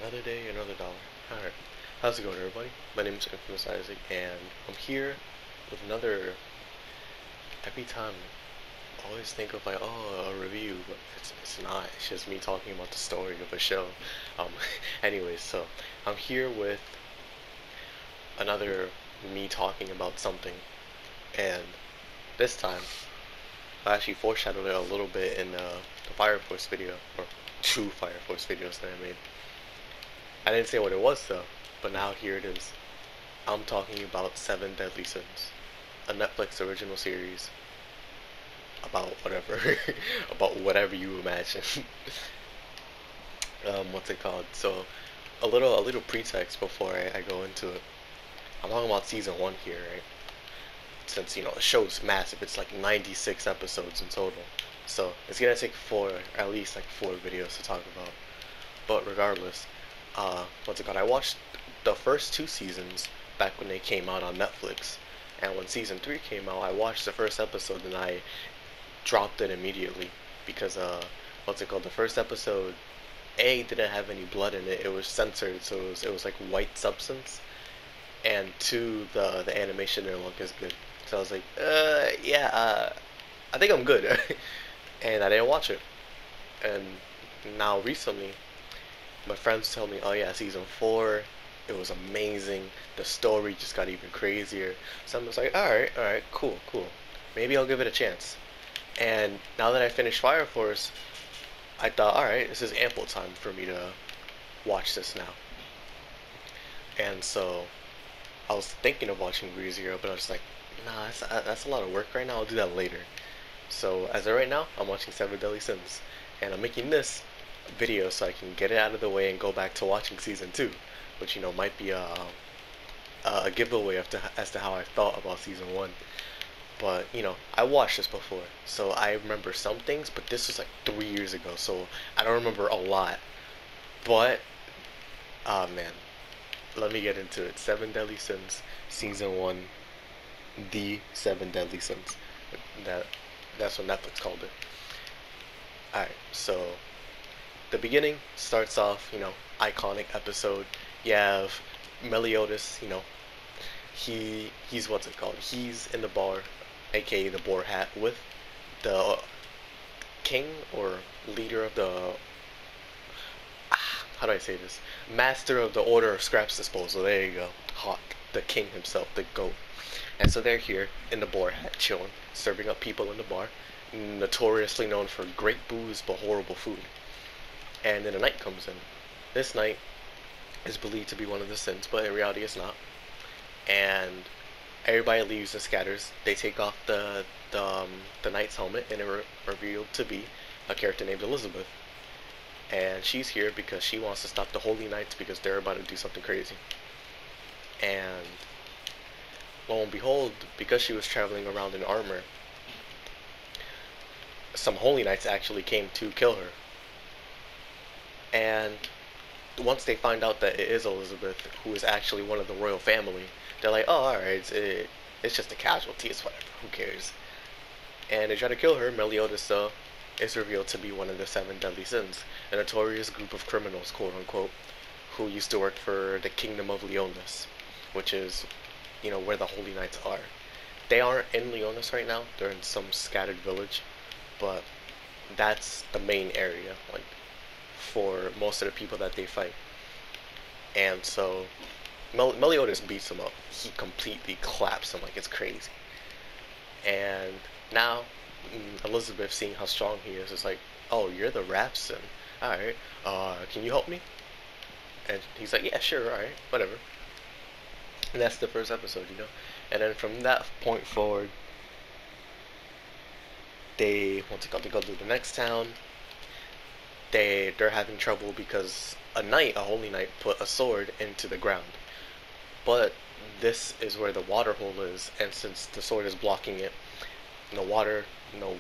Another day, another dollar. Alright. How's it going, everybody? My name is Infamous Isaac, and I'm here with another. Every time, I always think of like, oh, a review, but it's not. It's just me talking about the story of a show. Um, anyways, so I'm here with another me talking about something, and this time I actually foreshadowed it a little bit in the Fire Force video, or two Fire Force videos that I made. I didn't say what it was though, but now here it is. I'm talking about Seven Deadly Sins, a Netflix original series about whatever, about whatever you imagine. What's it called? So, a little pretext before I go into it. I'm talking about season one here, right? Since the show's massive, it's like 96 episodes in total. So it's gonna take at least like four videos to talk about. But regardless, what's it called? I watched the first two seasons back when they came out on Netflix, and when season three came out, I watched the first episode and I dropped it immediately because what's it called? The first episode, A, didn't have any blood in it. It was censored, so it was like white substance, and two, the animation didn't look as good. So I was like, yeah, I think I'm good, and I didn't watch it. And now recently, my friends tell me, oh yeah, season four, it was amazing. The story just got even crazier. So I'm just like, all right, cool. Maybe I'll give it a chance. And now that I finished Fire Force, I thought, all right, this is ample time for me to watch this now. And so I was thinking of watching ReZero, but I was like, nah, that's a lot of work right now. I'll do that later. So as of right now, I'm watching Seven Deadly Sins, and I'm making this video so I can get it out of the way and go back to watching season two, which might be a giveaway as to how I thought about season one. But I watched this before, so I remember some things. But this was like 3 years ago, so I don't remember a lot. But man, let me get into it. Seven Deadly Sins, season one, the Seven Deadly Sins. That that's what Netflix called it. All right, so the beginning starts off, iconic episode. You have Meliodas, he's what's it called? He's in the bar, aka the boar hat, with the king or leader of the how do I say this? Master of the Order of Scraps Disposal. There you go. Hawk, the king himself, the goat. And so they're here in the boar hat, chilling, serving up people in the bar, notoriously known for great booze but horrible food. And then a knight comes in. This knight is believed to be one of the sins, but in reality it's not. And everybody leaves and scatters. They take off the knight's helmet, and it revealed to be a character named Elizabeth. And she's here because she wants to stop the Holy Knights because they're about to do something crazy. And lo and behold, because she was traveling around in armor, some Holy Knights actually came to kill her. And once they find out that it is Elizabeth, who is actually one of the royal family, they're like, oh, alright, it's just a casualty, it's whatever, who cares? And they try to kill her. Meliodas is revealed to be one of the Seven Deadly Sins, a notorious group of criminals, quote unquote, who used to work for the Kingdom of Leonis, which is, where the Holy Knights are. They aren't in Leonis right now, they're in some scattered village, but that's the main area, like, for most of the people that they fight. And so Meliodas beats him up. He completely claps him like it's crazy. And now Elizabeth, seeing how strong he is like, oh, you're the Rapson. Alright, can you help me? And he's like, yeah, sure, alright, whatever. And that's the first episode, And then from that point forward, once they go to the next town, they're having trouble because a holy knight, put a sword into the ground. But this is where the water hole is, and since the sword is blocking it, no water, no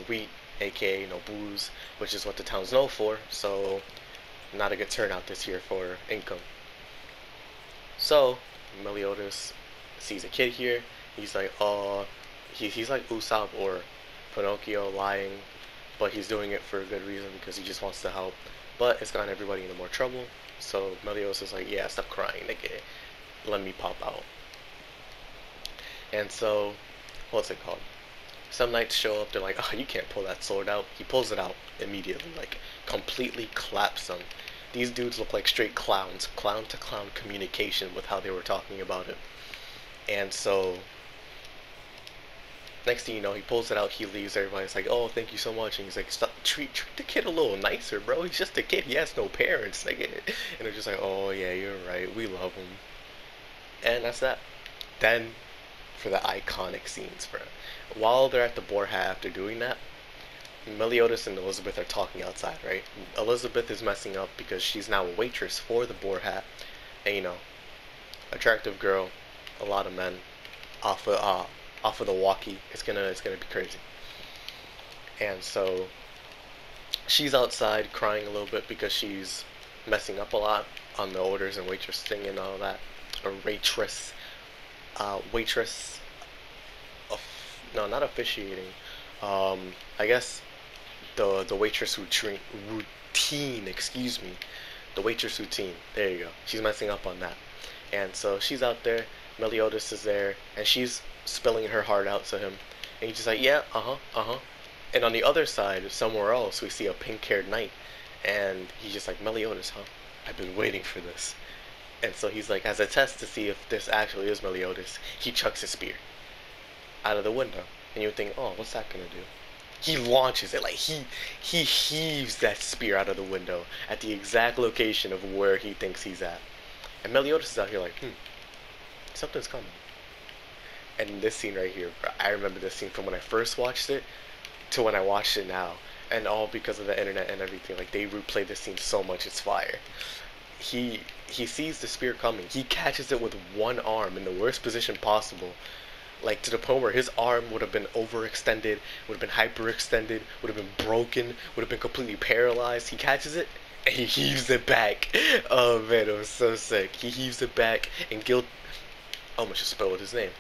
wheat, aka no booze, which is what the town's known for, so not a good turnout this year for income. So Meliodas sees a kid here. He's like, oh, he's like Usopp or Pinocchio lying, but he's doing it for a good reason because he just wants to help. But it's gotten everybody into more trouble. So Meliodas is like, yeah, stop crying, nigga. Let me pop out. And so, what's it called? Some knights show up. They're like, oh, you can't pull that sword out. He pulls it out immediately, like completely claps them. These dudes look like straight clowns, clown to clown communication with how they were talking about it. And so, next thing you know, he pulls it out. He leaves. Everybody's like, oh, thank you so much. And he's like, stop, treat the kid a little nicer, bro. He's just a kid. He has no parents. Like, and they're just like, oh yeah, you're right. We love him. And that's that. Then for the iconic scenes, bro. While they're at the boar hat after doing that, Meliodas and Elizabeth are talking outside, right? Elizabeth is messing up because she's now a waitress for the boar hat, and attractive girl, a lot of men, off of the walkie. It's gonna be crazy. And so she's outside crying a little bit because she's messing up a lot on the orders and waitress thing and all that. Or waitress, no, not officiating. I guess the waitress routine. Excuse me, the waitress routine. There you go. She's messing up on that, and so she's out there. Meliodas is there, and she's spilling her heart out to him, and he's just like, yeah, uh huh, uh huh. And on the other side, somewhere else, we see a pink-haired knight, and he's just like, Meliodas, huh? I've been waiting for this. And so he's like, as a test to see if this actually is Meliodas, he chucks his spear out of the window, and you would think, oh, what's that gonna do? He launches it, like he heaves that spear out of the window at the exact location of where he thinks he's at. And Meliodas is out here like, something's coming. And this scene right here, I remember this scene from when I first watched it to when I watched it now, and all because of the internet and everything. Like they replay this scene so much, it's fire. He sees the spear coming. He catches it with one arm in the worst position possible, like to the point where his arm would have been overextended, would have been hyperextended, would have been broken, would have been completely paralyzed. He catches it and he heaves it back. Oh man, it was so sick. He heaves it back and I almost just spelled his name.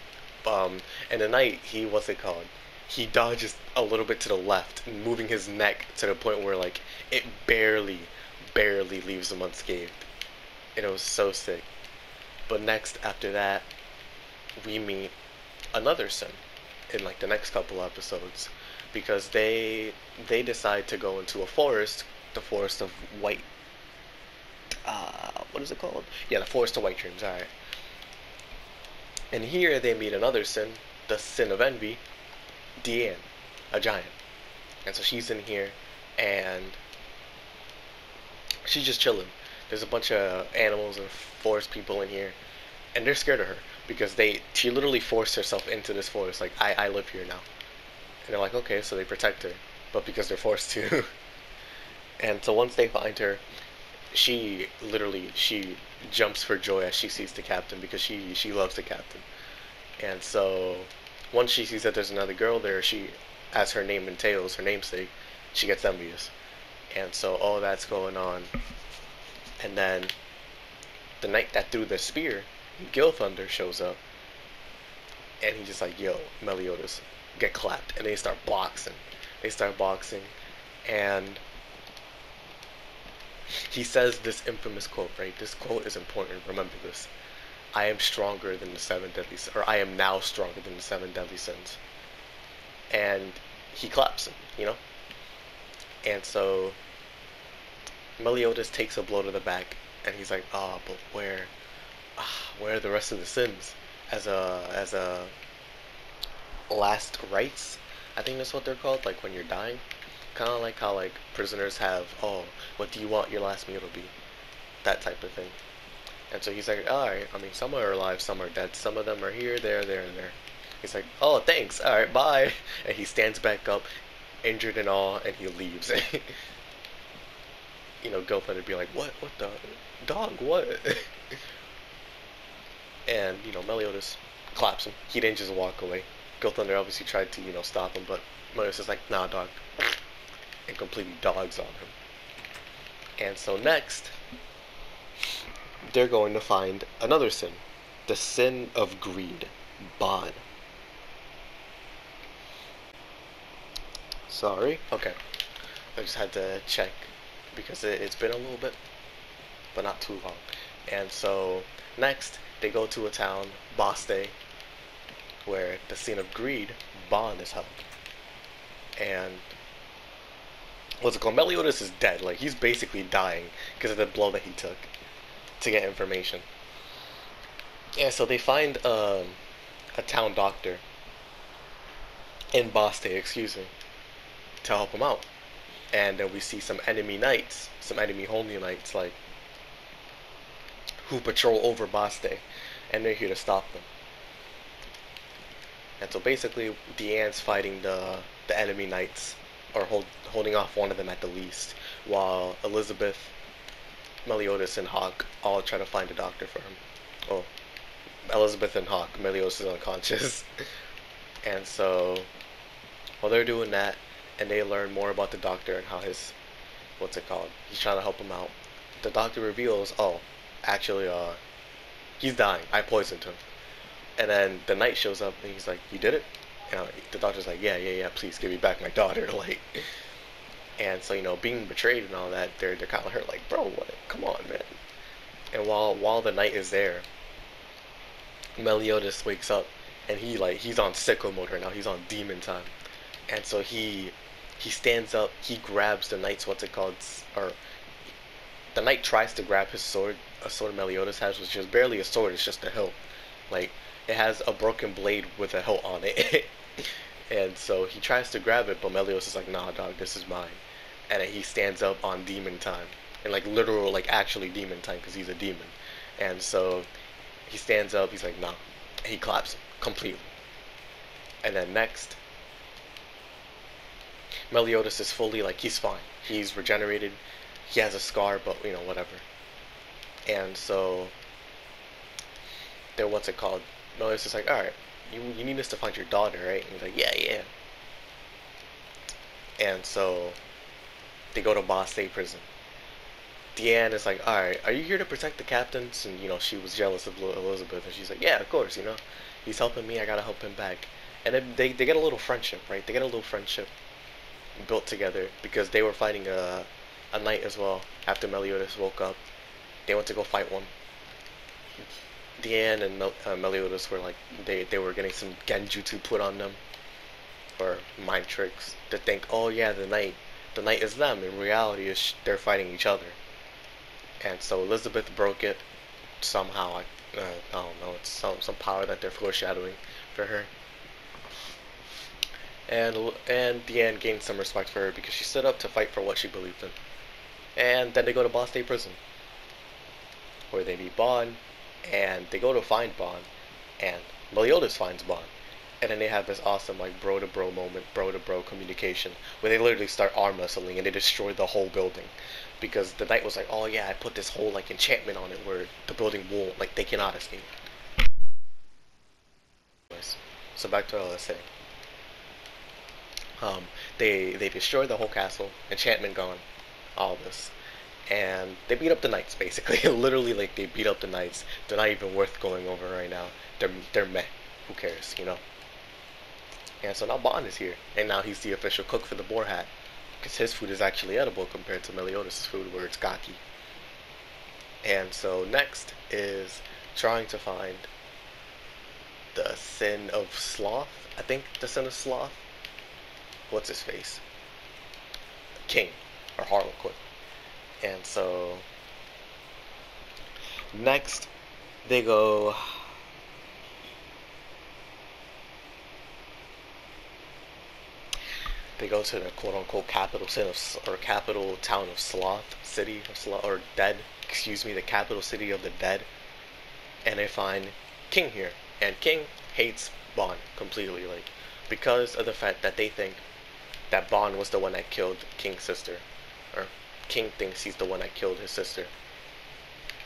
And the knight, what's it called? He dodges a little bit to the left, moving his neck to the point where like it barely leaves him unscathed. And it was so sick. But next, after that, we meet another Sin in like the next couple episodes because they decide to go into a forest, the forest of white. What is it called? Yeah, the forest of white dreams. All right. And here they meet another Sin, the Sin of envy, Deanne, a giant. And so she's in here, and she's just chilling. There's a bunch of animals and forest people in here, and they're scared of her because she literally forced herself into this forest. Like I live here now, and they're like, okay, so they protect her, but because they're forced to. And so once they find her, she jumps for joy as she sees the captain because she loves the captain. And so once she sees that there's another girl there, as her name entails, her namesake, she gets envious. And so all that's going on, and then the knight that threw the spear, Gil Thunder, shows up, and he's just like, yo, Meliodas, get clapped. And they start boxing. And he says this infamous quote, right? This quote is important. Remember this. I am stronger than the seven deadly sins, or I am now stronger than the seven deadly sins. And he claps him. And so Meliodas takes a blow to the back, and he's like, but where are the rest of the sins? As a last rites, I think that's what they're called. Like when you're dying, kind of like how like prisoners have, what do you want your last meal to be? That type of thing. And so he's like, alright, I mean, some are alive, some are dead. Some of them are here, there, and there. He's like, oh, thanks, alright, bye. And he stands back up, injured and all, and he leaves. Gilfin would be like, what the, dog, what? And, Meliodas claps him. He didn't just walk away. Gilthunder obviously tried to, stop him, but Meliodas is like, nah, dog. And completely dogs on him. And so next, they're going to find another sin. The sin of greed. Bon. Sorry. Okay. I just had to check because it's been a little bit. but not too long. And so next they go to a town, Baste, where the scene of greed, Bond is held. And what's it called? Meliodas is dead. Like he's basically dying because of the blow that he took to get information. Yeah, so they find a town doctor in Baste, excuse me, to help him out. And then we see some enemy knights, some enemy holy knights, like who patrol over Baste, and they're here to stop them. And so basically, Deanne's fighting the enemy knights, or holding off one of them at the least, while Elizabeth, Meliodas, and Hawk all try to find a doctor for him. Oh, Elizabeth and Hawk, Meliodas is unconscious. And so, while they're doing that, and they learn more about the doctor and how his, what's it called? He's trying to help him out. The doctor reveals, oh, actually, he's dying. I poisoned him. And then the knight shows up and he's like, "You did it?" And the doctor's like, "Yeah. Please give me back my daughter." Like, and so being betrayed and all that, they're kind of hurt. Like, bro, what? Come on, man. And while the knight is there, Meliodas wakes up and he's on sicko mode right now. He's on demon time, and so he stands up. He grabs the knight's what's it called? Or the knight tries to grab his sword, a sword Meliodas has, which is barely a sword. It's just a hilt. Like it has a broken blade with a hilt on it. And so he tries to grab it, but Meliodas is like, "Nah, dog, this is mine." And then he stands up on demon time, and like literal, like actually demon time, because he's a demon. And so he stands up. He's like, "Nah." He claps him completely. And then next, Meliodas is fully like he's fine. He's regenerated. He has a scar, but whatever. And so they're what's it called? Meliodas is like, "All right, you need us to find your daughter, right?" And he's like, "Yeah." And so they go to Baste prison. Deanne is like, "All right, are you here to protect the captains?" And she was jealous of Elizabeth, and she's like, "Yeah, of course. He's helping me. I gotta help him back." And then they get a little friendship, right? They get a little friendship built together because they were fighting a knight as well. After Meliodas woke up, they went to go fight one. Deanne and Meliodas were like they were getting some genjutsu put on them, or mind tricks, to think, "Oh yeah, the knight is them." In reality, is they're fighting each other. And so Elizabeth broke it somehow. I don't know. It's some power that they're foreshadowing for her. And Deanne gained some respect for her because she stood up to fight for what she believed in. And then they go to Ball State Prison, where they meet Bond, and they go to find Bond, and Meliodas finds Bond. And then they have this awesome like bro to bro moment, bro to bro communication, where they literally start arm wrestling and they destroy the whole building. Because the knight was like, "Oh yeah, I put this whole like enchantment on it where the building won't, like they cannot escape." So back to what I was saying. They destroy the whole castle, enchantment gone, all this, and they beat up the knights basically. Literally, like they beat up the knights. They're not even worth going over right now. They're meh. Who cares, And so now Bond is here, and now he's the official cook for the Boar Hat, because his food is actually edible compared to Meliodas' food, where it's gaki. And so next is trying to find the Sin of Sloth. I think the Sin of Sloth. What's his face? King or Harlequin. And so next they go. They go to the quote unquote capital sin of, or capital town of Sloth, city of Sloth, or dead. Excuse me, the capital city of the dead. And they find King here, and King hates Bond completely, like because of the fact that they think that Bond was the one that killed King's sister, or King thinks he's the one that killed his sister.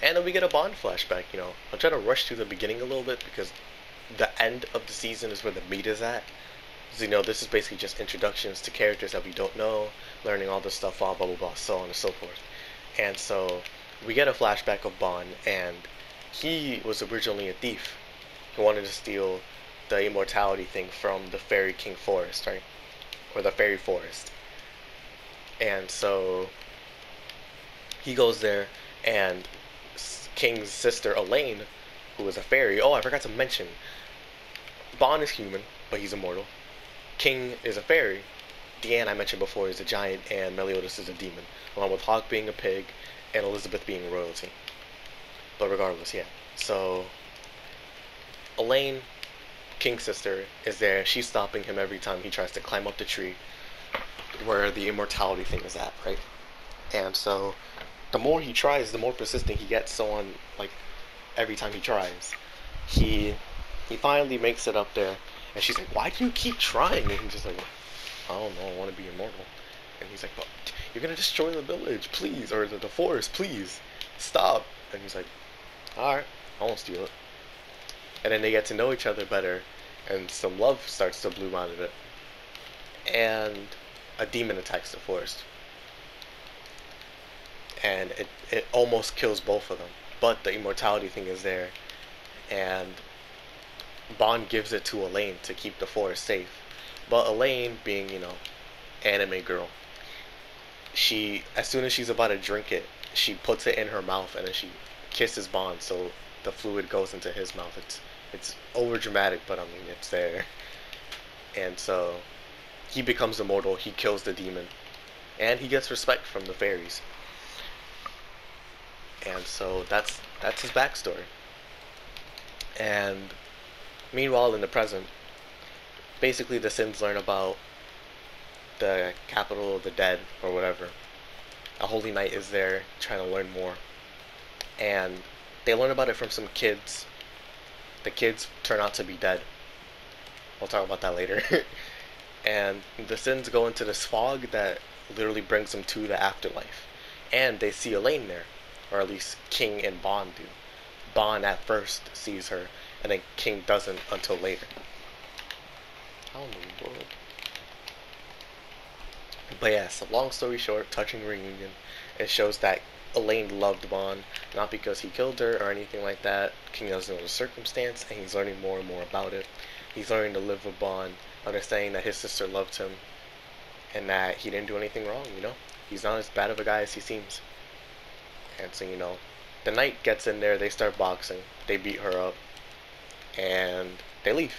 And then we get a Bond flashback. I'm trying to rush through the beginning a little bit because the end of the season is where the meat is at. So, this is basically just introductions to characters that we don't know, learning all this stuff, blah blah blah, so on and so forth. And so we get a flashback of Bond, and he was originally a thief. He wanted to steal the immortality thing from the Fairy King Forest, right? Or the Fairy Forest. And so he goes there, and King's sister Elaine, who is a fairy. Oh, I forgot to mention, Bond is human, but he's immortal. King is a fairy. Deanne, I mentioned before, is a giant, and Meliodas is a demon, along with Hawk being a pig, and Elizabeth being royalty. But regardless, yeah. So Elaine, King's sister, is there. She's stopping him every time he tries to climb up the tree where the immortality thing is at, right? And so the more he tries, the more persistent he gets. So on, like, every time he tries, he he finally makes it up there, and she's like, "Why do you keep trying?" And he's just like, "I don't know. I want to be immortal." And he's like, "But you're gonna destroy the village, please, or the forest, please, stop." And he's like, "All right, I won't steal it." And then they get to know each other better, and some love starts to bloom out of it. And a demon attacks the forest, and it almost kills both of them. But the immortality thing is there, and Bond gives it to Elaine to keep the forest safe. But Elaine, being, anime girl, she, as soon as she's about to drink it, she puts it in her mouth and then she kisses Bond, so the fluid goes into his mouth. It's over dramatic, but I mean it's there. And so he becomes immortal. He kills the demon, and he gets respect from the fairies. And so that's his backstory. And meanwhile, in the present, basically the Sins learn about the capital of the dead or whatever. A holy knight is there trying to learn more, and they learn about it from some kids. The kids turn out to be dead. We'll talk about that later. And the Sins go into this fog that literally brings them to the afterlife. And they see Elaine there, or at least King and Bond do. Bond at first sees her, and then King doesn't until later. How in the world? But yeah, so long story short, touching reunion. It shows that Elaine loved Bond, not because he killed her or anything like that. King doesn't know the circumstance, and he's learning more and more about it. He's learning to live with Bond, understanding that his sister loved him, and that he didn't do anything wrong. He's not as bad of a guy as he seems. And so, the knight gets in there, they start boxing, they beat her up, and they leave.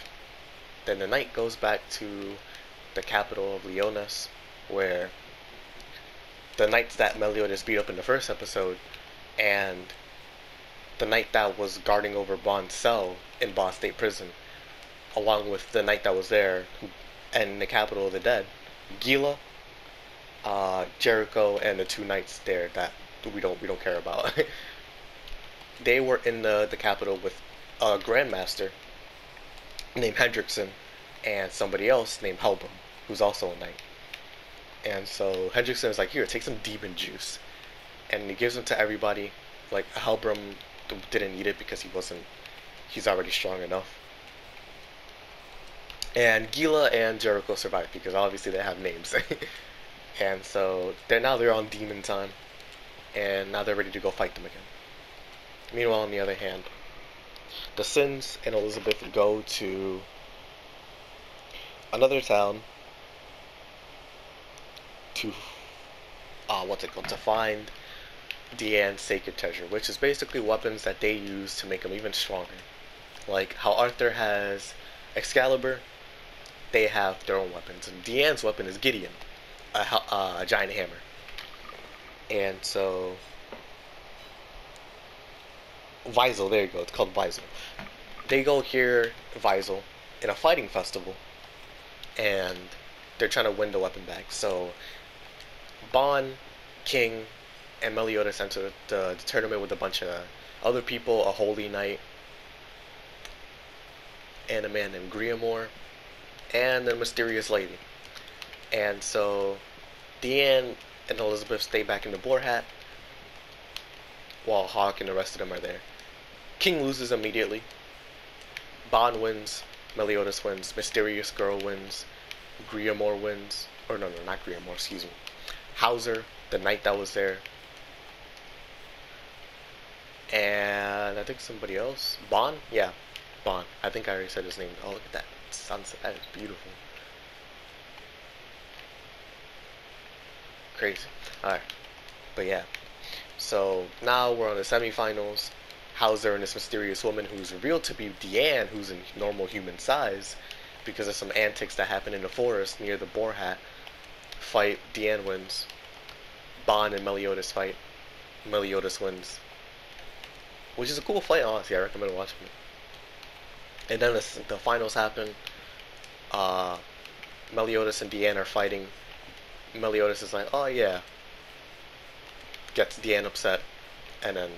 Then the knight goes back to the capital of Leonis, where the knights that Meliodas beat up in the first episode, and the knight that was guarding over Bond's cell in Boss State Prison, along with the knight that was there in the capital of the dead, Gila, Jericho, and the two knights there that we don't care about. They were in the capital with a grandmaster named Hendrickson and somebody else named Helbram, who's also a knight. And so Hendrickson is like, "Here, take some demon juice," and he gives them to everybody. Like, Helbram didn't need it because he's already strong enough. And Gila and Jericho survive because obviously they have names. And so they're on demon time, and now they're ready to go fight them again. Meanwhile, on the other hand, the Sins and Elizabeth go to another town to to find Deanne's sacred treasure, which is basically weapons that they use to make them even stronger. Like how Arthur has Excalibur, they have their own weapons, and Deanne's weapon is Gideon, a giant hammer. And so Visel, there you go, it's called Visel. They go hear Visel in a fighting festival, and they're trying to win the weapon back. So Bond, King, and Meliodas enter the tournament with a bunch of other people, a holy knight, and a man named Griamore, and a mysterious lady. And so Deanne and Elizabeth stay back in the boar hat, while Hawk and the rest of them are there. King loses immediately. Bond wins. Meliodas wins. Mysterious Girl wins. Griamore wins. Or no, not Griamore, excuse me. Hauser, the knight that was there. And I think somebody else. Bond? Yeah, Bond. I think I already said his name. Oh, look at that sunset. That is beautiful. Crazy. Alright. But yeah. So now we're on the semifinals. Hauser and this mysterious woman who's revealed to be Deanne, who's in normal human size, because of some antics that happen in the forest near the boar hat, fight. Deanne wins. Bond and Meliodas fight. Meliodas wins. Which is a cool fight, honestly. I recommend watching it. And then the finals happen. Uh, Meliodas and Deanne are fighting. Meliodas is like, oh yeah. Gets Deanne upset. And then,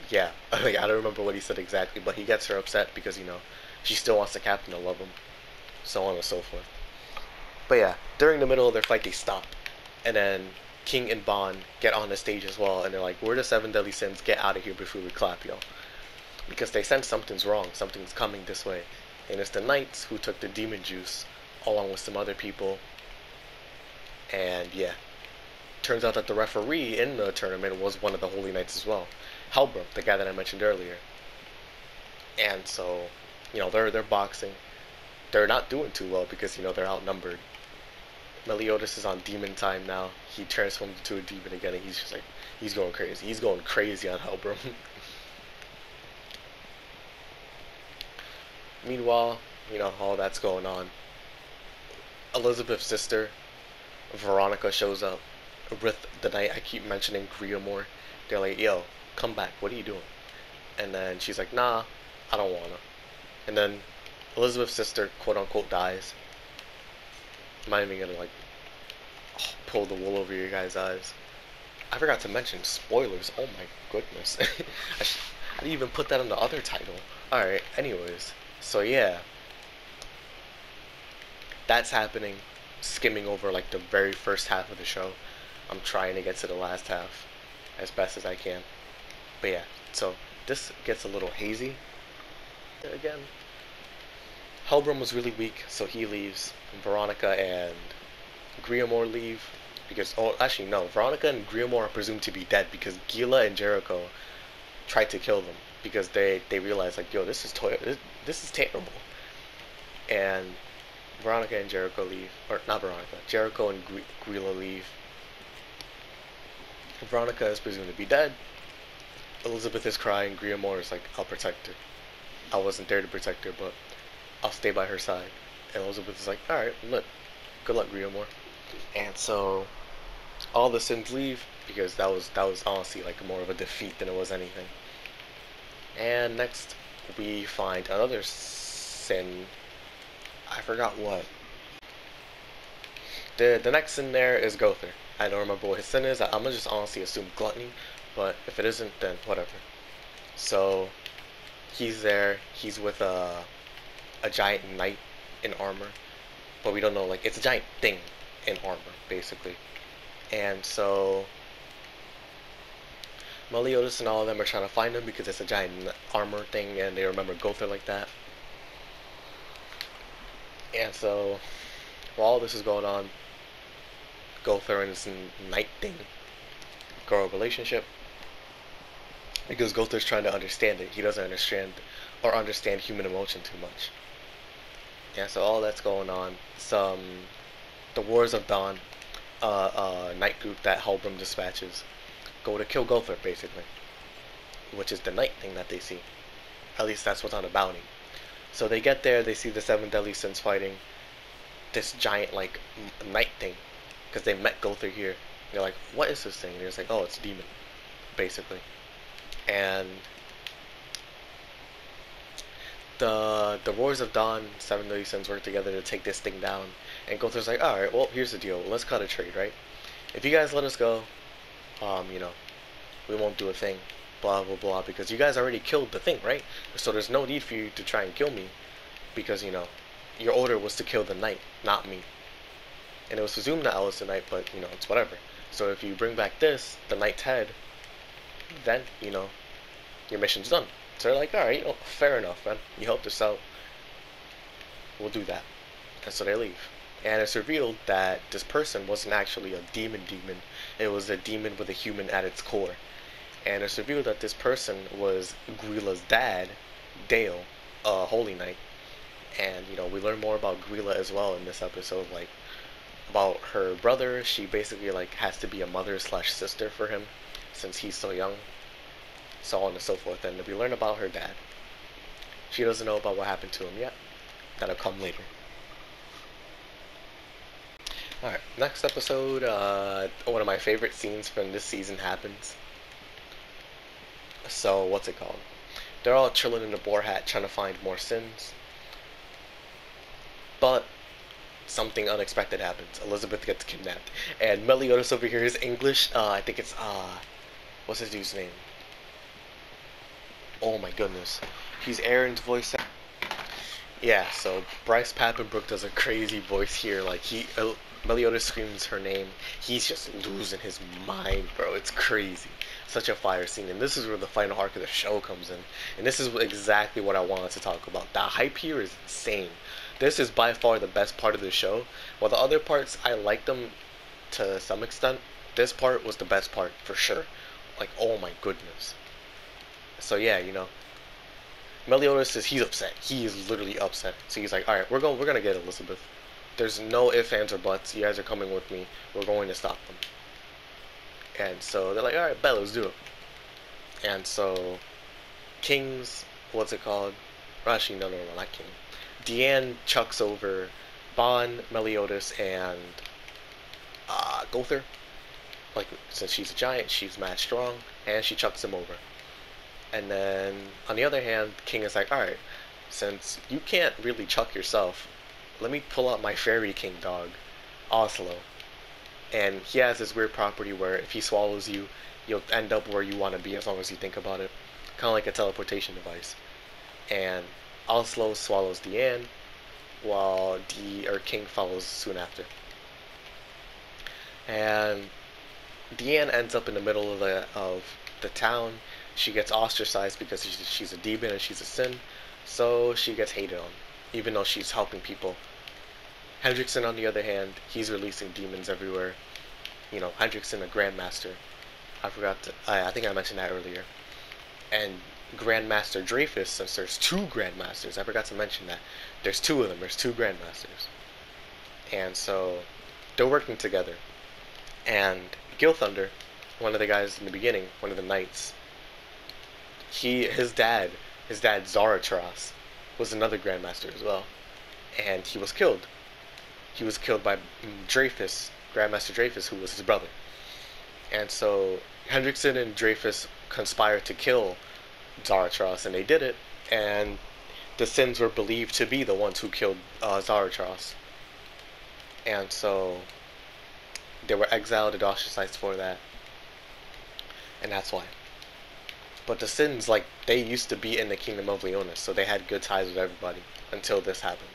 yeah. I don't remember what he said exactly, but he gets her upset because, she still wants the captain to love him. So on and so forth. But yeah, during the middle of their fight, they stop. And then King and Bond get on the stage as well. And they're like, we're the seven deadly sins. Get out of here before we clap, yo. Because they sense something's wrong. Something's coming this way. And it's the knights who took the demon juice along with some other people. And yeah, turns out that the referee in the tournament was one of the Holy Knights as well. Helbram, the guy that I mentioned earlier. And so, they're boxing. They're not doing too well because, they're outnumbered. Meliodas is on demon time now. He transforms into a demon again and he's just like, he's going crazy. He's going crazy on Helbram. Meanwhile, all that's going on. Elizabeth's sister, Veronica, shows up with the knight I keep mentioning, Griamore. They're like, yo, come back. What are you doing? And then she's like, nah, I don't wanna. And then Elizabeth's sister, quote unquote, dies. I'm not even gonna, pull the wool over your guys' eyes. I forgot to mention spoilers. Oh my goodness. I didn't even put that on the other title. Alright, anyways. So yeah. That's happening. Skimming over the very first half of the show. I'm trying to get to the last half as best as I can. But yeah, so this gets a little hazy again. Helbram was really weak, so he leaves. Veronica and Griamore leave because actually no, Veronica and Griamore are presumed to be dead because Gila and Jericho tried to kill them because they realized yo, this is terrible. And Veronica and Jericho leave, or not Veronica, Jericho and Gila leave. Veronica is presumed to be dead. Elizabeth is crying. Griamore is like, I'll protect her. I wasn't there to protect her, but I'll stay by her side. And Elizabeth is like, alright, look, good luck, Griamore. And so all the sins leave because that was honestly more of a defeat than it was anything. And next we find another sin. I forgot what. The next sin there is Gother. I don't remember what his sin is. I'm gonna just honestly assume gluttony, but if it isn't, then whatever. So he's there. He's with a giant knight in armor, but we don't know, it's a giant thing in armor basically. And so Meliodas and all of them are trying to find him because it's a giant armor thing, and they remember Gother like that. And so while all this is going on, Gother and this knight thing grow a relationship because Gother's trying to understand it. He doesn't understand human emotion too much. Yeah, so all that's going on. The Wars of Dawn, night group that Helbram dispatches, go to kill Gother basically, which is the night thing that they see. At least that's what's on the bounty. So they get there, they see the seven deadly sins fighting this giant night thing because they met Gother here. They're like, what is this thing? And they're like, oh, it's a demon, basically. And the Wars of Dawn, seven deadly sins work together to take this thing down. And Gother's like, all right, well, here's the deal. Let's cut a trade, right? If you guys let us go, we won't do a thing, blah blah blah, because you guys already killed the thing, right? So there's no need for you to try and kill me, because your order was to kill the knight, not me. And it was presumed that I was the knight, but it's whatever. So if you bring back the knight's head, then your mission's done. So they're like, all right, fair enough, man. You helped us out. We'll do that. And so they leave. And it's revealed that this person wasn't actually a demon. It was a demon with a human at its core. And it's revealed that this person was Grila's dad, Dale, a holy knight. And we learn more about Grilla as well in this episode, about her brother. She basically has to be a mother/sister for him, since he's so young, so on and so forth. And we learn about her dad. She doesn't know about what happened to him yet. That'll come later. Alright, next episode, one of my favorite scenes from this season happens. So, what's it called? They're all chilling in the boar hat trying to find more sins. But something unexpected happens. Elizabeth gets kidnapped. And Meliodas over here is English. I think it's, what's his dude's name? Oh my goodness. He's Aaron's voice. Yeah, so Bryce Papenbrook does a crazy voice here. Like, Meliodas screams her name. He's just losing his mind, bro. It's crazy. Such a fire scene. And this is where the final arc of the show comes in. And this is exactly what I wanted to talk about. The hype here is insane. This is by far the best part of the show. While the other parts, I liked them to some extent, this part was the best part, for sure. Like, oh my goodness. So yeah, you know, Meliodas he's upset. He is literally upset. So he's like, alright, we're gonna get Elizabeth. There's no ifs, ands, or buts. You guys are coming with me. We're going to stop them. And so they're like, alright, bet, let's do it. And so King's, what's it called? Well, actually, no, not King. Deanne chucks over Bon, Meliodas, and Gother. Like, since she's a giant, she's mad strong, and she chucks him over. And then, on the other hand, King is like, alright, since you can't really chuck yourself, let me pull out my fairy king dog, Oslo. And he has this weird property where if he swallows you, you'll end up where you want to be as long as you think about it. Kind of like a teleportation device. And Oslo swallows Deanne, while King follows soon after. And Deanne ends up in the middle of the town. She gets ostracized because she's a demon and she's a sin, so she gets hated on, even though she's helping people. Hendrickson, on the other hand, he's releasing demons everywhere. You know, Hendrickson, a Grandmaster. I think I mentioned that earlier. And Grandmaster Dreyfus, since there's two Grandmasters, I forgot to mention that. There's two of them, there's two Grandmasters. And so, they're working together. And Gilthunder, one of the guys in the beginning, one of the knights, his dad Zaratras, was another Grandmaster as well. And he was killed. He was killed by Dreyfus, Grandmaster Dreyfus, who was his brother. And so Hendrickson and Dreyfus conspired to kill Zaratras, and they did it. And the Sins were believed to be the ones who killed Zaratras. And so they were exiled and ostracized for that. And that's why. But the Sins, like, they used to be in the Kingdom of Leonis, so they had good ties with everybody until this happened.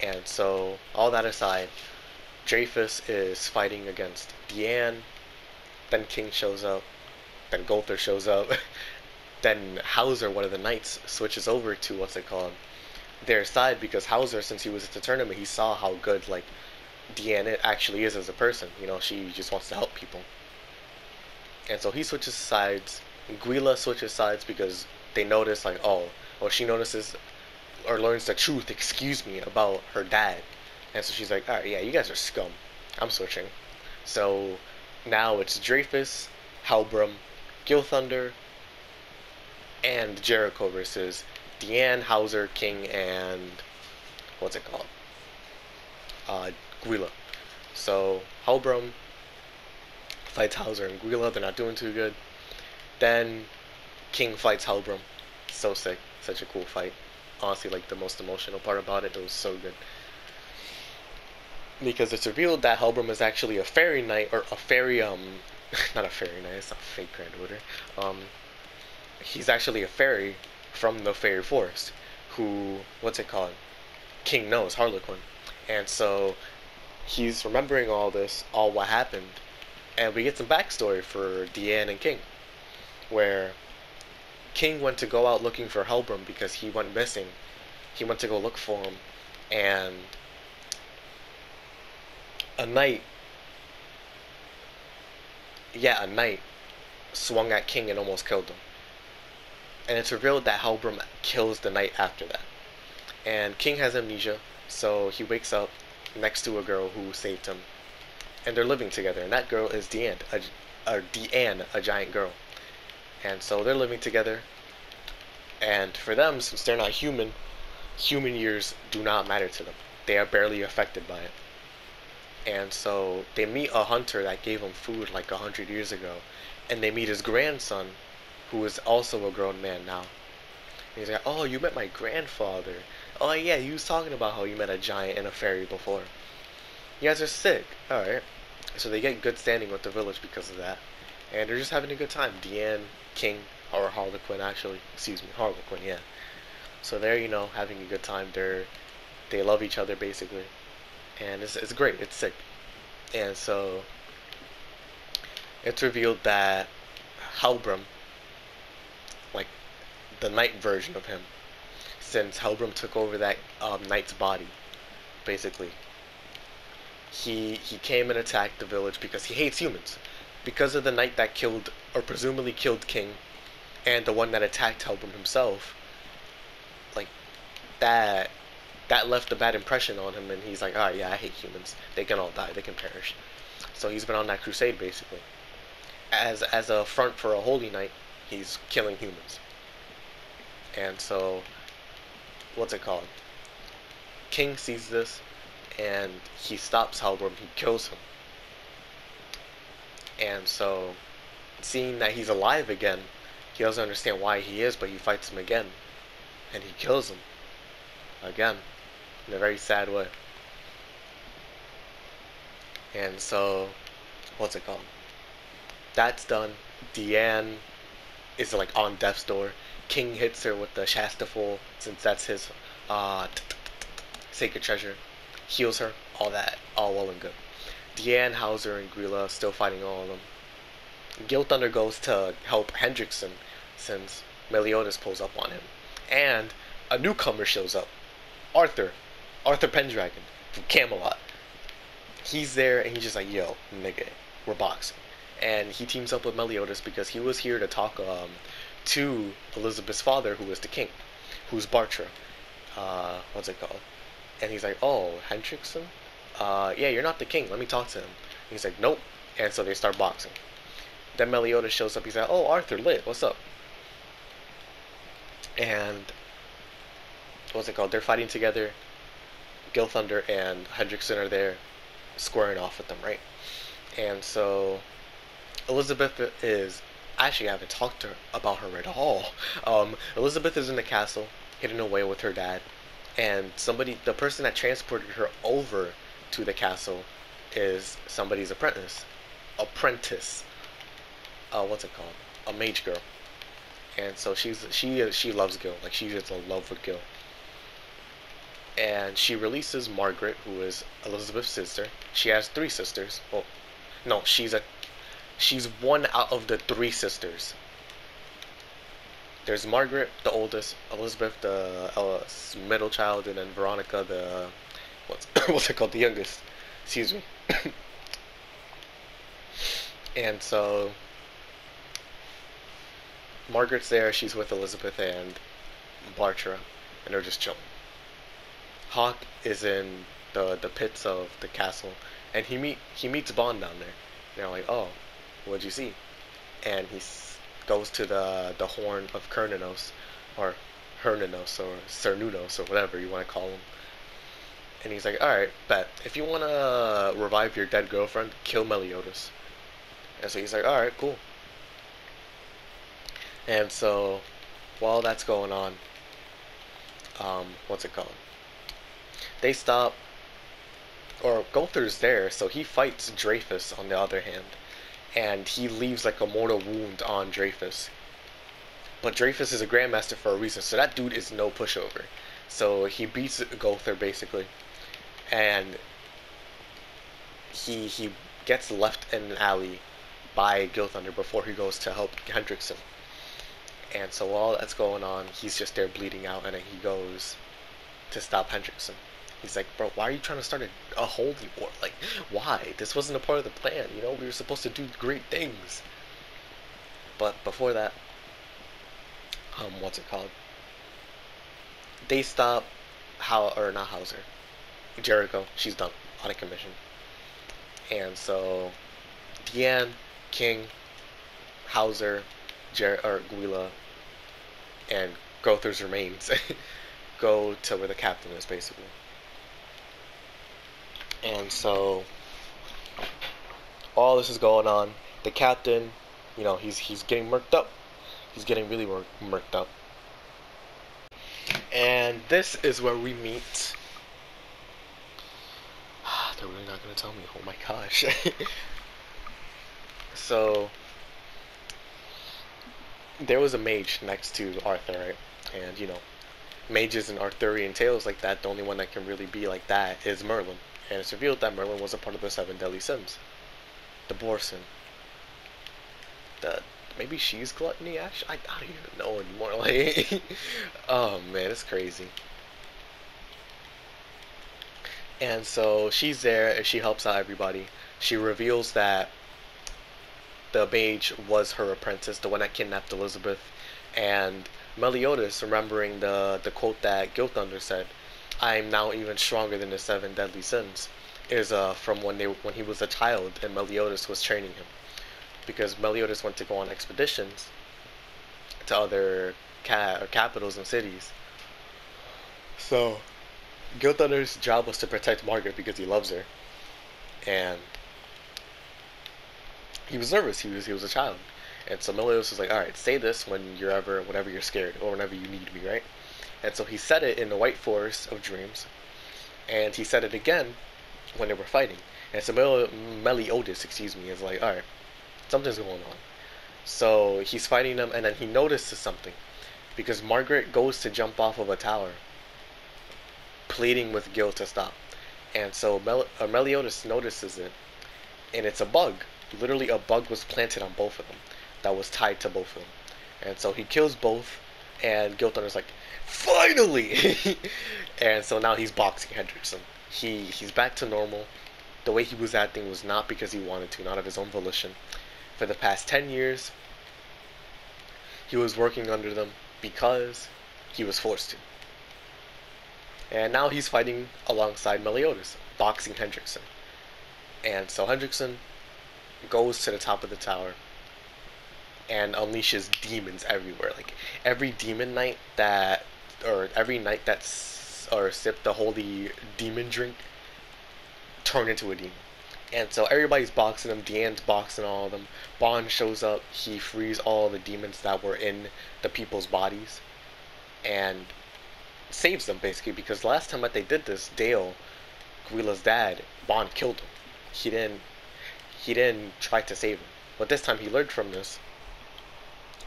And so, all that aside, Dreyfus is fighting against Deanne, then King shows up, then Gother shows up, then Hauser, one of the knights, switches over to, what's it called, their side, because Hauser, since he was at the tournament, he saw how good, like, Deanne actually is as a person. You know, she just wants to help people. And so he switches sides. Guila switches sides because they notice, like, or she notices or learns the truth, about her dad. And so she's like, alright, yeah, you guys are scum. I'm switching. So now it's Dreyfus, Halbram, Gilthunder, and Jericho versus Deanne, Hauser, King, and what's it called? Guila. So Halbram fights Hauser and Guila. They're not doing too good. Then King fights Halbram. So sick. Such a cool fight. Honestly, like, the most emotional part about it. It was so good. Because it's revealed that Halbram is actually a fairy knight, or a fairy, not a fairy knight, it's not fake Grand Order. He's actually a fairy from the fairy forest, who, what's it called? King knows, Harlequin. And so, he's remembering all this, all what happened, and we get some backstory for Deanne and King, where King went to go out looking for Halbram because he went missing. He went to go look for him, and a knight swung at King and almost killed him. And it's revealed that Halbram kills the knight after that. And King has amnesia, so he wakes up next to a girl who saved him. And they're living together, and that girl is Deanne, Deanne, a giant girl. And so they're living together. And for them, since they're not human, human years do not matter to them. They are barely affected by it. And so they meet a hunter that gave them food like 100 years ago. And they meet his grandson, who is also a grown man now. And he's like, oh, you met my grandfather. Oh, yeah, he was talking about how you met a giant and a fairy before. You guys are sick. Alright. So they get good standing with the village because of that. And they're just having a good time. Deanne, King, or Harlequin, actually. Excuse me, Harlequin, yeah. So they're, having a good time. They love each other, basically. And it's great. It's sick. And so it's revealed that Halbram, like the knight version of him, since Halbram took over that knight's body, basically, he came and attacked the village because he hates humans. Because of the knight that killed, or presumably killed King, and the one that attacked Halbram himself, like, that that left a bad impression on him, and he's like, oh yeah, I hate humans. They can all die. They can perish. So he's been on that crusade, basically. As a front for a holy knight, he's killing humans. And so, what's it called? King sees this, and he stops Halbram. He kills him. And so, seeing that he's alive again, he doesn't understand why he is, but he fights him again, and he kills him again in a very sad way. And so, what's it called? That's done. Deanne is like on death's door. King hits her with the Shastaful, since that's his uh, sacred treasure. Heals her. All that. All well and good. Deanne, Hauser, and Grilla still fighting all of them. Gil Thunder goes to help Hendrickson since Meliodas pulls up on him. And a newcomer shows up. Arthur. Arthur Pendragon from Camelot. He's there and he's just like, yo, nigga, we're boxing. And he teams up with Meliodas because he was here to talk to Elizabeth's father, who is the king, who's Bartra. What's it called? And he's like, oh, Hendrickson? Yeah, you're not the king. Let me talk to him. And he's like, nope. And so they start boxing. Then Meliodas shows up. He's like, oh, Arthur, lit. What's up? And what's it called? They're fighting together. Gil Thunder and Hendrickson are there, squaring off with them, right? And so Elizabeth is. Actually, I haven't talked to her about her at all. Elizabeth is in the castle, hidden away with her dad, and the person that transported her over to the castle, is somebody's apprentice. What's it called? A mage girl. And so she loves Gil. Like, she's in love with Gil. And she releases Margaret, who is Elizabeth's sister. She has 3 sisters. Well, no, she's one out of the 3 sisters. There's Margaret, the oldest, Elizabeth, the middle child, and then Veronica, the what's it called, the youngest. Excuse me. And so Margaret's there. She's with Elizabeth and Bartra, and they're just chilling. Hawk is in the pits of the castle, and he meets Bond down there. They're like, oh, what'd you see? And he goes to the horn of Kernanos, or Hernanos, or Cernunos, or whatever you want to call him. And he's like, alright, bet. If you want to revive your dead girlfriend, kill Meliodas. And so he's like, alright, cool. And so, while that's going on, what's it called? They stop, or Gulther's there, so he fights Dreyfus on the other hand. And he leaves like a mortal wound on Dreyfus. But Dreyfus is a grandmaster for a reason, so that dude is no pushover. So he beats Gulther basically, and he gets left in an alley by Gilthunder before he goes to help Hendrickson. And so while that's going on, he's just there bleeding out, and then he goes to stop Hendrickson. He's like, bro, why are you trying to start a holy war? Like, why? This wasn't a part of the plan, you know? We were supposed to do great things. But before that, what's it called? They stop not Hauser. Jericho, she's done, out of commission. And so Deanne King, Hauser, or Guila, and Grother's remains go to where the captain is, basically. And so all this is going on. The captain, he's getting murked up. He's getting really murked up. And this is where we meet. They're really not gonna tell me. Oh my gosh. So there was a mage next to Arthur, right? And mages in Arthurian tales like that, the only one that can really be like that is Merlin. And it's revealed that Merlin was a part of the seven deadly sins. The boar sin. The maybe she's gluttony. Actually, I don't even know anymore. Like, oh man, it's crazy. And so she's there and she helps out everybody. She reveals that the mage was her apprentice, the one that kidnapped Elizabeth. And Meliodas, remembering the quote that Guilt Thunder said, "I am now even stronger than the seven deadly sins," is from when he was a child and Meliodas was training him, because Meliodas went to go on expeditions to other capitals and cities. So Guilt Thunder's job was to protect Margaret because he loves her, and he was nervous. He was a child, and so Meliodas was like, "All right, say this whenever you're scared or whenever you need me, right?" And so he said it in the White Forest of Dreams, and he said it again when they were fighting. And so Meliodas, is like, "All right, something's going on." So he's fighting them, and then he notices something because Margaret goes to jump off of a tower, pleading with Gil to stop. And so Meliodas notices it, and it's a bug. Literally, a bug was planted on both of them that was tied to both of them. And so he kills both, and Gil Thunder's like, "Finally!" And so now he's boxing Hendrickson. He's back to normal. The way he was acting was not because he wanted to, not of his own volition. For the past 10 years, he was working under them because he was forced to. And now he's fighting alongside Meliodas, boxing Hendrickson. And so Hendrickson goes to the top of the tower and unleashes demons everywhere. Like every demon knight every knight or sipped the holy demon drink turned into a demon. And so everybody's boxing them. Deanne's boxing all of them. Bond shows up. He frees all the demons that were in the people's bodies and saves them, basically, because last time that they did this, Dale, Guila's dad, Bond killed him. He didn't try to save him. But this time he learned from this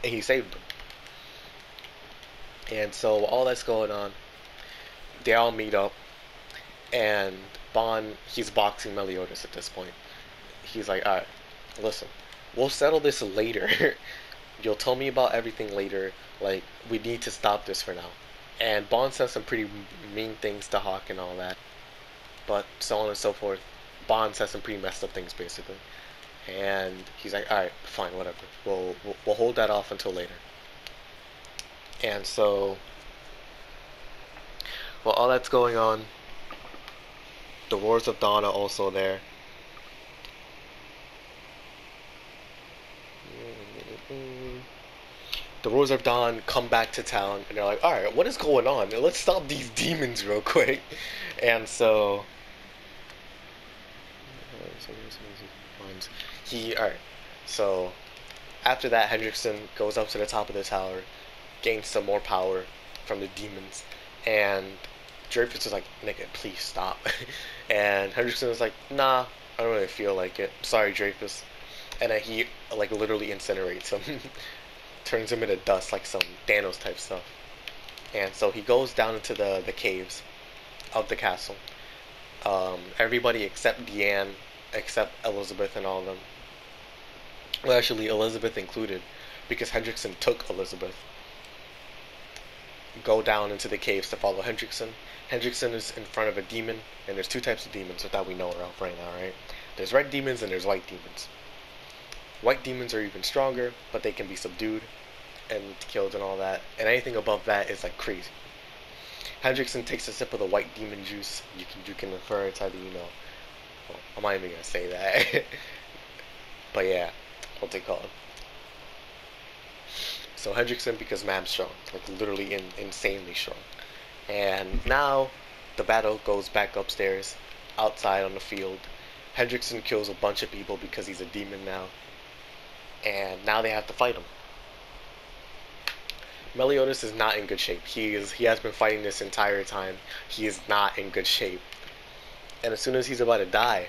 and he saved him. And so all that's going on, they all meet up, and Bond, he's boxing Meliodas at this point. He's like, "Alright, listen, we'll settle this later. You'll tell me about everything later. Like, we need to stop this for now." And Bond says some pretty mean things to Hawk and all that. But so on and so forth. Bond says some pretty messed up things, basically. And he's like, "Alright, fine, whatever. We'll hold that off until later." And so, while all that's going on, the Wars of Dawn are also there. The Wars of Dawn come back to town, and they're like, "Alright, what is going on? Let's stop these demons real quick." And so alright, so after that, Hendrickson goes up to the top of the tower, gains some more power from the demons, and Dreyfus is like, "Nigga, please stop." And Hendrickson is like, "Nah, I don't really feel like it. Sorry, Dreyfus." And then he like literally incinerates him, turns him into dust, like some Thanos type stuff. And so he goes down into the caves of the castle. Everybody except Deanne, except Elizabeth and all of them. Well, actually, Elizabeth included, because Hendrickson took Elizabeth. Go down into the caves to follow Hendrickson. Hendrickson is in front of a demon, and there's two types of demons that we know of right now, right? There's red demons and there's white demons. White demons are even stronger, but they can be subdued and killed and all that. And anything above that is like crazy. Hendrickson takes a sip of the white demon juice. You can refer to the, well, I'm not even gonna say that. But yeah, what they call it. So Hendrickson becomes mad strong, like literally insanely strong. And now the battle goes back upstairs, outside on the field. Hendrickson kills a bunch of people because he's a demon now, and now they have to fight him. Meliodas is not in good shape. He has been fighting this entire time. He is not in good shape. And as soon as he's about to die,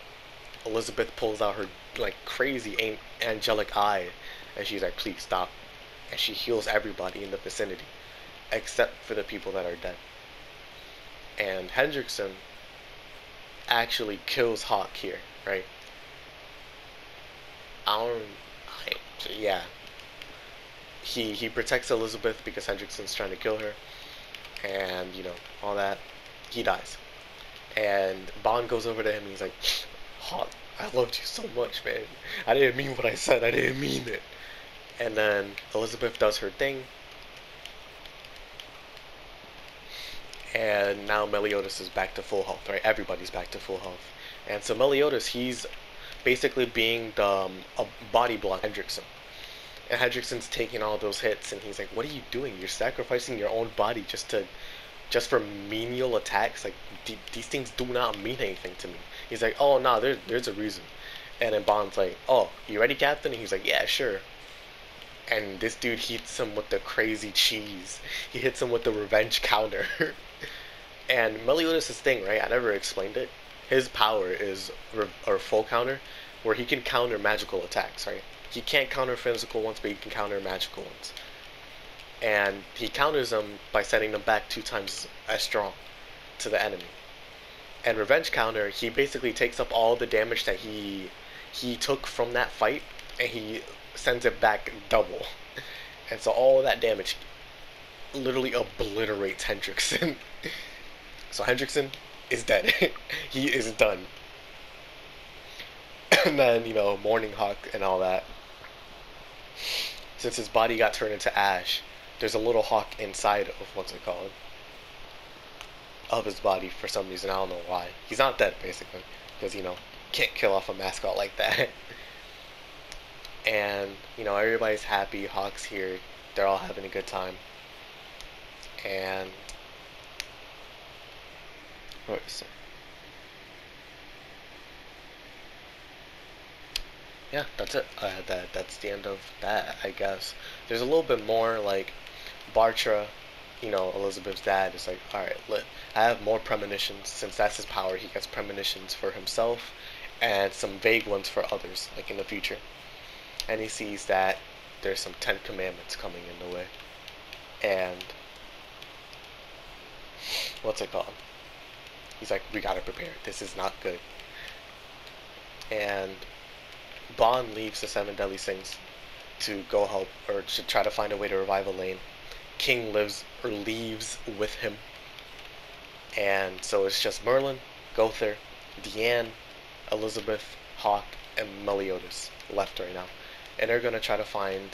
Elizabeth pulls out her like crazy angelic eye, and she's like, "Please stop." And she heals everybody in the vicinity, except for the people that are dead. And Hendrickson actually kills Hawk here, right? I don't, yeah. He protects Elizabeth because Hendrickson's trying to kill her, and all that. He dies, and Bond goes over to him and he's like, "Hawk, I loved you so much, man. I didn't mean what I said. I didn't mean it." And then Elizabeth does her thing, and now Meliodas is back to full health, right? Everybody's back to full health. And so Meliodas, he's basically being the a body block Hendrickson. And Hendrickson's taking all those hits, and he's like, "What are you doing? You're sacrificing your own body just for menial attacks. Like these things do not mean anything to me." He's like, "Oh no, there's a reason." And then Bond's like, "Oh, you ready, Captain?" And he's like, "Yeah, sure." And this dude hits him with the crazy cheese. He hits him with the revenge counter. And Meliodas' thing, right? I never explained it. His power is or full counter, where he can counter magical attacks, right? He can't counter physical ones, but he can counter magical ones. And he counters them by sending them back 2 times as strong to the enemy. And revenge counter, he basically takes up all the damage that he took from that fight, and he sends it back double. And so all of that damage literally obliterates Hendrickson. So Hendrickson is dead. He is done. And then, Morning Hawk and all that. Since his body got turned into ash, there's a little hawk inside of what's it called? Of his body for some reason. I don't know why. He's not dead, basically. Because, can't kill off a mascot like that. And, everybody's happy. Hawk's here. They're all having a good time. And what is it? Yeah, that's it. That's the end of that, I guess. There's a little bit more like Bartra, Elizabeth's dad is like, all right, I have more premonitions. Since that's his power, he gets premonitions for himself and some vague ones for others, like in the future. And he sees that there's some 10 Commandments coming in the way, and what's it called? He's like, we gotta prepare. This is not good. And Bond leaves the 7 deadly sins to go help or to try to find a way to revive Elaine. King lives or leaves with him, and so it's just Merlin, Gother, Deanne, Elizabeth, Hawk, and Meliodas left right now, and they're gonna try to find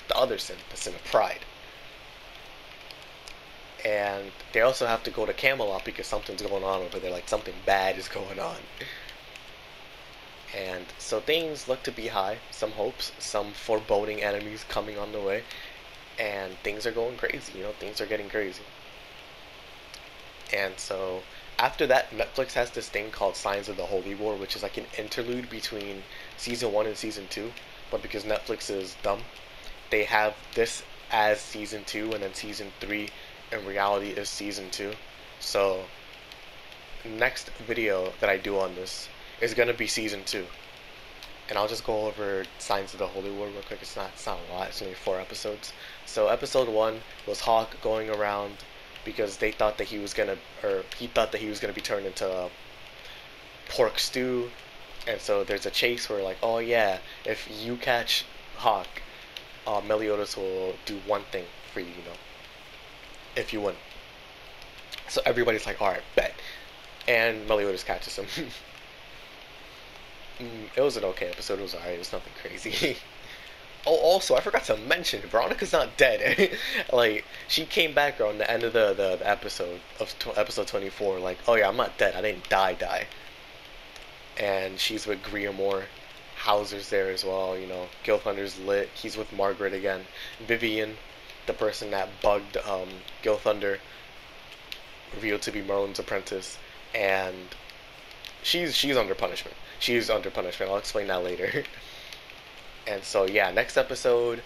the other sin, the sin of pride. And they also have to go to Camelot because something's going on over there, like something bad is going on. And so things look to be high, some hopes, some foreboding enemies coming on the way, and things are going crazy, things are getting crazy. And so after that, Netflix has this thing called Signs of the Holy War, which is like an interlude between season 1 and season 2, but because Netflix is dumb, they have this as season 2, and then season 3 in reality is season 2. So next video that I do on this is gonna be season 2, and I'll just go over Signs of the Holy War real quick. It's not a lot. It's only 4 episodes. So episode 1 was Hawk going around because they thought that he thought that he was gonna be turned into a pork stew, and so there's a chase where like, oh yeah, if you catch Hawk, Meliodas will do one thing for you, if you win. So everybody's like, alright, bet. And Meliodas catches him. It was an okay episode. It was alright. It was nothing crazy. Oh, also, I forgot to mention, Veronica's not dead. Like, she came back around the end of the episode of episode 24. Like, oh yeah, I'm not dead. I didn't die. And she's with Griamore, Hauser's there as well. You know, Gilthunder's lit. He's with Margaret again. Vivian, the person that bugged Gilthunder, revealed to be Merlin's apprentice, and she's under punishment. She's under punishment. I'll explain that later. And so yeah, next episode,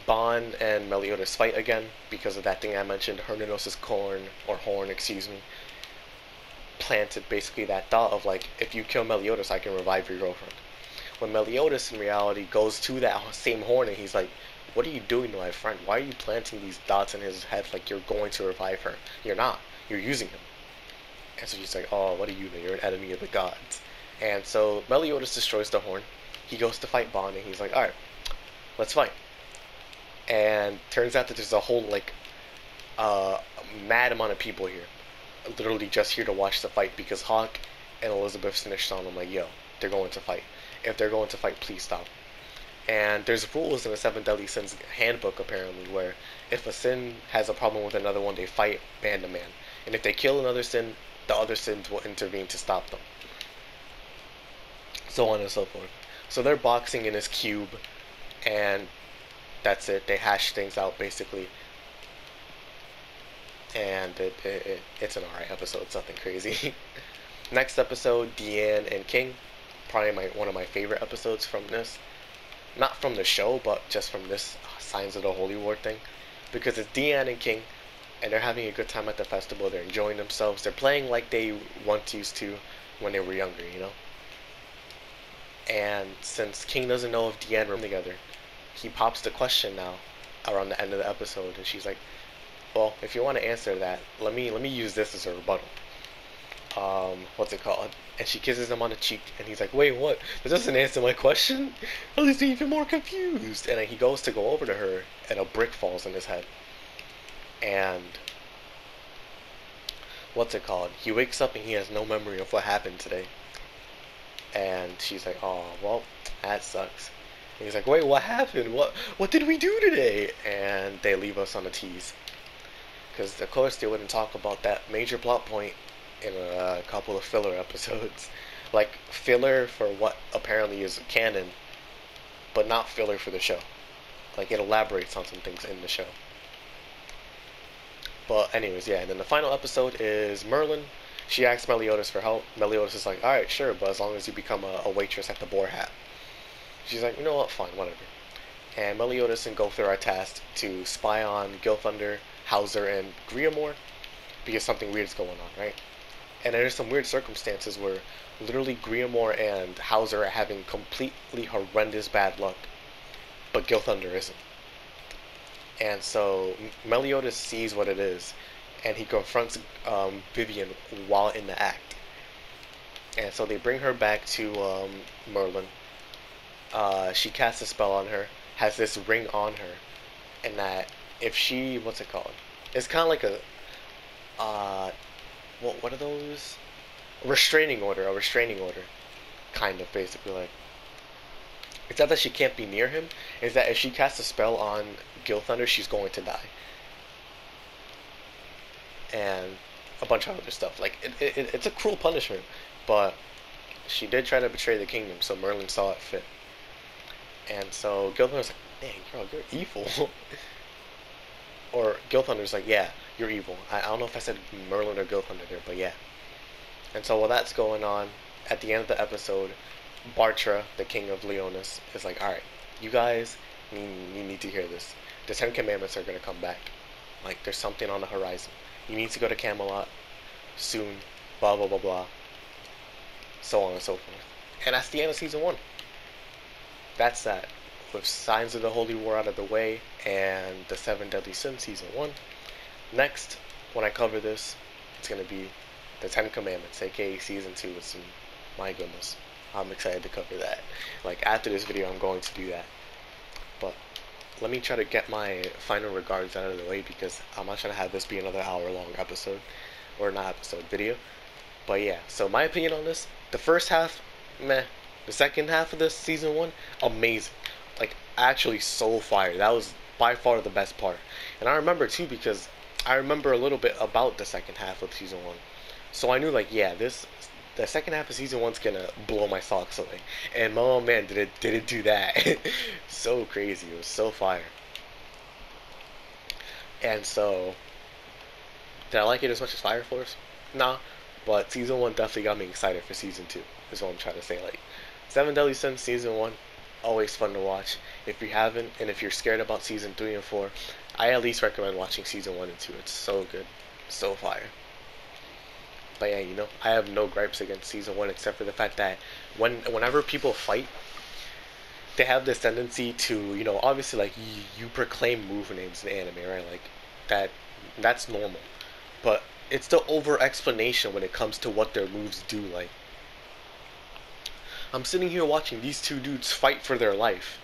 Bon and Meliodas fight again because of that thing I mentioned. Hernanos' horn, excuse me, planted basically that thought of like, if you kill Meliodas, I can revive your girlfriend. When Meliodas in reality goes to that same horn and he's like, what are you doing to my friend? Why are you planting these dots in his head like you're going to revive her? You're not. You're using him. And so she's like, oh, what are you doing? You're an enemy of the gods. And so Meliodas destroys the horn. He goes to fight Bon and he's like, alright, let's fight. And turns out that there's a whole like mad amount of people here, literally just here to watch the fight because Hawk and Elizabeth snitched on them like, yo, they're going to fight. If they're going to fight, please stop. And there's rules in the Seven Deadly Sins handbook apparently where if a sin has a problem with another one, they fight man to man. And if they kill another sin, the other sins will intervene to stop them. So on and so forth. So they're boxing in this cube, and that's it. They hash things out basically, and it's an alright episode. It's nothing crazy. Next episode, Deanne and King, probably one of my favorite episodes from this. Not from the show, but just from this Signs of the Holy War thing, because it's Deanne and King, and they're having a good time at the festival. They're enjoying themselves. They're playing like they once used to when they were younger, you know. And since King doesn't know if Deanne were together, he pops the question now around the end of the episode, and she's like, "Well, if you want to answer that, let me use this as a rebuttal. What's it called?" And she kisses him on the cheek, and he's like, "Wait, what? That doesn't answer my question." Oh, he's even more confused. And then he goes to go over to her, and a brick falls in his head. And what's it called? He wakes up and he has no memory of what happened today. And she's like, "Oh, well, that sucks." And he's like, "Wait, what happened? What did we do today?" And they leave us on a tease, because of course they wouldn't talk about that major plot point in a couple of filler episodes, like filler for what apparently is canon, but not filler for the show. Like it elaborates on some things in the show. But anyways, yeah. And then the final episode is Merlin. She asks Meliodas for help. Meliodas is like, "Alright, sure, but as long as you become a waitress at the Boar Hat." She's like, "You know what, fine, whatever." And Meliodas and Gopher are tasked to spy on Gilthunder, Hauser, and Griamore, because something weird's going on, right? And there's some weird circumstances where literally Griamore and Hauser are having completely horrendous bad luck, but Gilthunder isn't. And so Meliodas sees what it is, and he confronts Vivian while in the act. And so they bring her back to Merlin. She casts a spell on her, has this ring on her, and that if she, what's it called? It's kind of like a, what are those? A restraining order, kind of basically like. It's not that she can't be near him. It's that if she casts a spell on Gilthunder, she's going to die. And a bunch of other stuff. Like it's a cruel punishment, but she did try to betray the kingdom, so Merlin saw it fit. And so Gilthunder's like, "Dang, girl, you're evil." Or Gilthunder's like, "Yeah, you're evil." I don't know if I said Merlin or Gilthunder there, but yeah. And so while that's going on, at the end of the episode, Bartra, the king of Leonis, is like, "Alright, you guys need to hear this. The Ten Commandments are going to come back. Like, there's something on the horizon. You need to go to Camelot soon, blah, blah, blah, blah." So on and so forth. And that's the end of season 1. That's that. With Signs of the Holy War out of the way, and the Seven Deadly Sins season 1. Next, when I cover this, it's going to be the Ten Commandments, aka season 2 with some, my goodness, I'm excited to cover that. Like, after this video, I'm going to do that. But let me try to get my final regards out of the way, because I'm not trying to have this be another hour-long episode, or not episode, video. But yeah, so my opinion on this, the first half, meh. The second half of this season 1, amazing. Like, actually so fire. That was by far the best part. And I remember too, because I remember a little bit about the second half of season 1. So I knew, like, yeah, this The second half of season one's gonna blow my socks away. And oh man, did it do that? So crazy. It was so fire. And so, did I like it as much as Fire Force? Nah, but season one definitely got me excited for season two. Is what I'm trying to say. Like, Seven Deadly Sins season one, always fun to watch. If you haven't, and if you're scared about season three and four, I at least recommend watching season one and two. It's so good, so fire. But yeah, I have no gripes against season one except for the fact that whenever people fight, they have this tendency to, obviously like you proclaim move names in anime, right? Like that that's normal. But it's the over explanation when it comes to what their moves do. Like I'm sitting here watching these two dudes fight for their life,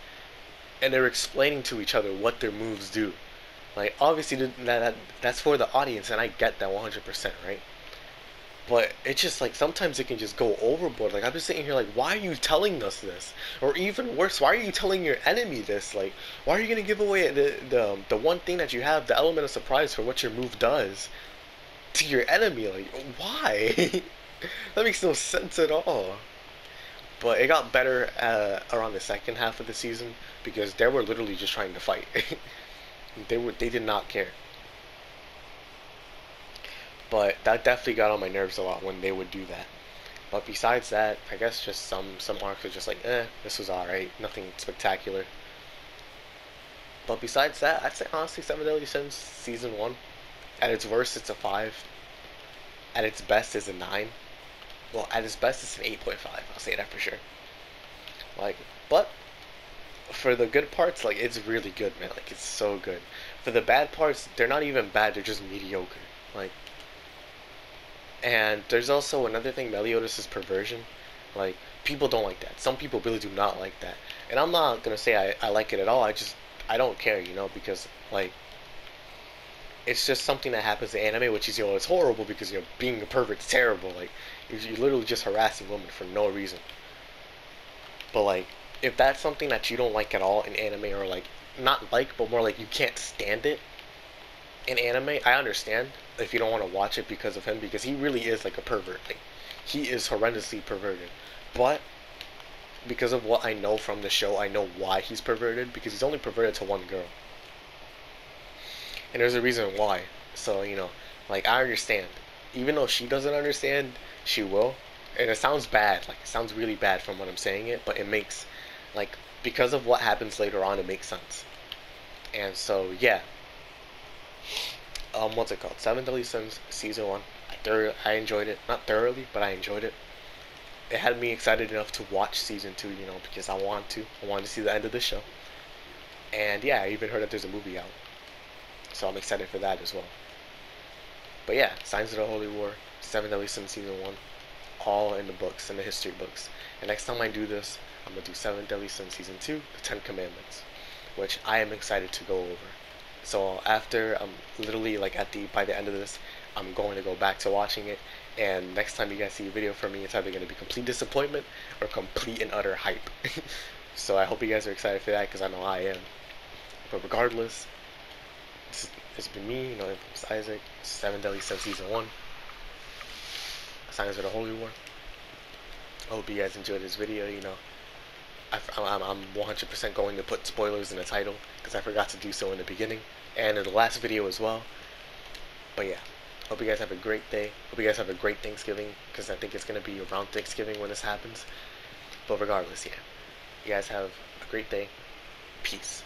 and they're explaining to each other what their moves do. Like obviously that's for the audience, and I get that 100%, right? But it's just like sometimes it can just go overboard. Like I'm just sitting here like, why are you telling us this? Or even worse, why are you telling your enemy this? Like, why are you gonna give away the one thing that you have, the element of surprise for what your move does, to your enemy? Like, why? That makes no sense at all. But it got better around the second half of the season because they were literally just trying to fight. They did not care. But that definitely got on my nerves a lot when they would do that. But besides that, I guess just some arcs are just like, this was alright, nothing spectacular. But besides that, I'd say honestly, Seven Deadly Sins season one, at its worst, it's a 5. At its best, it's a 9. Well, at its best, it's an 8.5. I'll say that for sure. Like, but for the good parts, like it's really good, man. Like it's so good. For the bad parts, they're not even bad. They're just mediocre. Like, and there's also another thing, Meliodas' perversion. Like, people don't like that. Some people really do not like that. And I'm not gonna say I like it at all. I don't care, because like it's just something that happens in anime, which is it's horrible because being a pervert's terrible. Like you're literally just harassing women for no reason. But like if that's something that you don't like at all in anime, or like not like, but more like you can't stand it in anime, I understand if you don't want to watch it because of him, because he really is like a pervert. Like he is horrendously perverted. But because of what I know from the show, I know why he's perverted, because he's only perverted to one girl. And there's a reason why. So, like I understand. Even though she doesn't understand, she will. And it sounds bad. Like it sounds really bad from what I'm saying it, but it makes like because of what happens later on, it makes sense. And so, yeah, what's it called? Seven Deadly Sins season one. I enjoyed it. Not thoroughly, but I enjoyed it. It had me excited enough to watch season two, because I want to. I wanted to see the end of the show. And yeah, I even heard that there's a movie out, so I'm excited for that as well. But yeah, Signs of the Holy War, Seven Deadly Sins season one, all in the books, in the history books. And next time I do this, I'm gonna do Seven Deadly Sins season two, the Ten Commandments, which I am excited to go over. So after literally like by the end of this, I'm going to go back to watching it. And next time you guys see a video from me, it's either going to be complete disappointment or complete and utter hype. So I hope you guys are excited for that, because I know I am. But regardless, it's been me, it's Isaac, Seven Deadly Sins season one, Signs of the Holy War. I hope you guys enjoyed this video. I'm 100% going to put spoilers in the title because I forgot to do so in the beginning and in the last video as well. But yeah, hope you guys have a great day. Hope you guys have a great Thanksgiving, because I think it's going to be around Thanksgiving when this happens. But regardless, yeah, you guys have a great day. Peace.